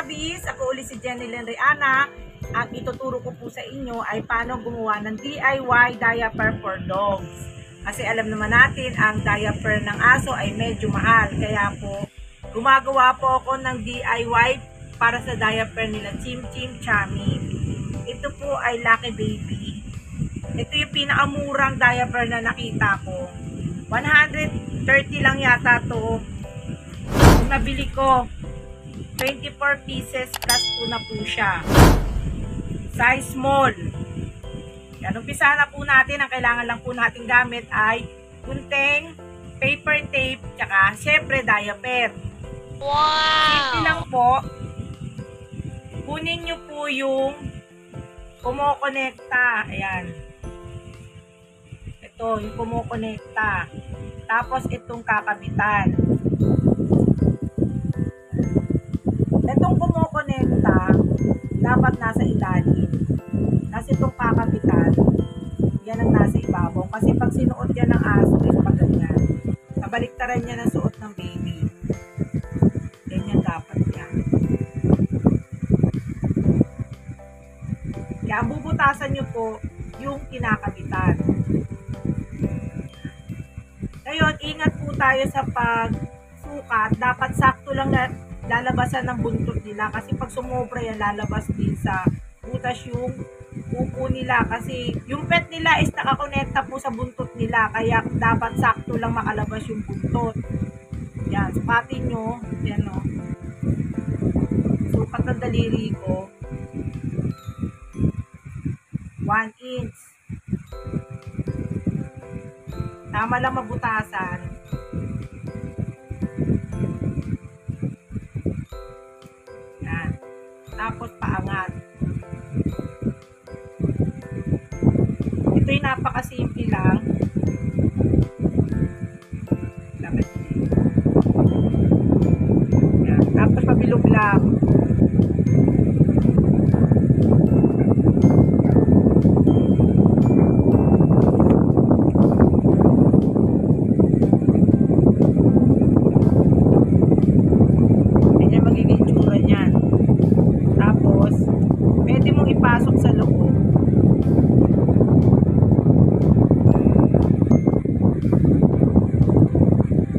Habis, ako ulit si Jenilyn Riana at ituturo ko po sa inyo ay paano gumawa ng DIY diaper for dogs. Kasi alam naman natin ang diaper ng aso ay medyo mahal. Kaya po, gumagawa po ako ng DIY para sa diaper nila Chim Chim Chami. Ito po ay Lucky Baby. Ito yung pinakamurang diaper na nakita ko. 130 lang yata to. Kung nabili ko, 24 pieces plus po na po siya. Size small. Yan, umpisa na po natin. Ang kailangan lang po natin gamit ay gunting, paper tape, tsaka syempre diaper. Wow! Simple lang po. Kunin nyo po yung kumokonekta. Ayan. Ito, yung kumokonekta. Tapos itong kakabitan. Itong kumokonekta, dapat nasa ilalim. Kasi itong kakabitan, yan ang nasa ibabaw. Kasi pag sinuot yan ng aso, is pag ganyan. Nabaliktaran niya ng suot ng baby. Ganyan dapat yan. Kaya bubutasan nyo po yung kinakabitan. Ngayon, ingat po tayo sa pagsukat. Dapat sakto lang na lalabasan ng buntot nila. Kasi pag sumobra yan, lalabas din sa butas yung upo nila. Kasi yung pet nila is nakakonekta po sa buntot nila. Kaya dapat sakto lang makalabas yung buntot. Yan, sukatin nyo. Yan o. Sukat ng daliri ko. 1 inch. Tama lang mabutasan. Yan. Tapos paangat. Ito'y napakasimple lang. Yan. Tapos pabilog lang. Ipasok sa loob.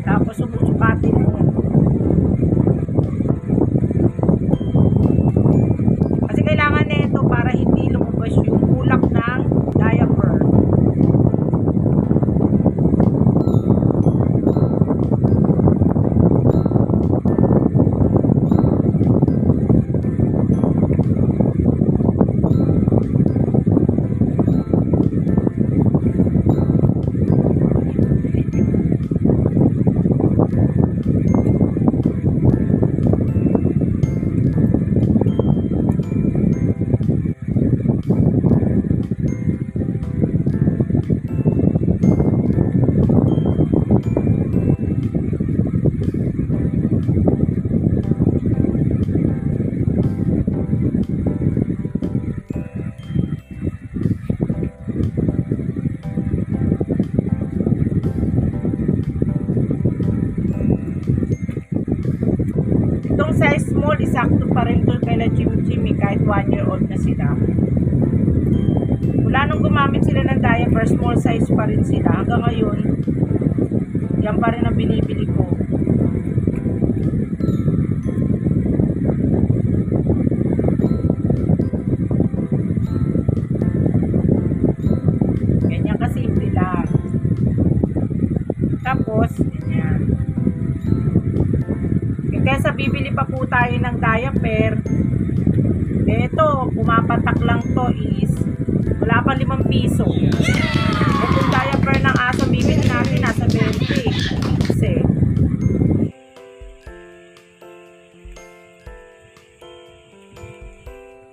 Tapos sumusukatin mo. Kasi kailangan na ito para hindi lumabas yung kulak ng diaper. Itong size small, isakto pa rin ito kay na Jimmy kahit 1 year old na sila. Mula nung gumamit sila ng diaper, small size pa rin sila. Hanggang ngayon, yan pa rin ang binibili ko. Ganyan kasimple lang. Tapos, ganyan. Kesa bibili pa po tayo ng diaper, eto, pumapatak lang to is wala pa 5 piso. Itong diaper ng aso bibili natin nasa 20. Kasi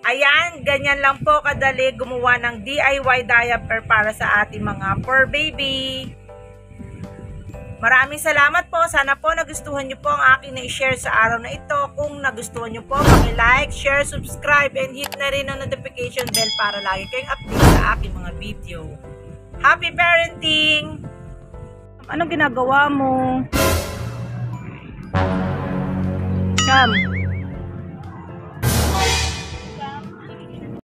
ayan, ganyan lang po kadali gumawa ng DIY diaper para sa ating mga fur baby. Maraming salamat po. Sana po nagustuhan nyo po ang aking na-share sa araw na ito. Kung nagustuhan nyo po, like, share, subscribe, and hit na rin ang notification bell para lagi kayong update sa aking mga video. Happy parenting! Anong ginagawa mo? Come.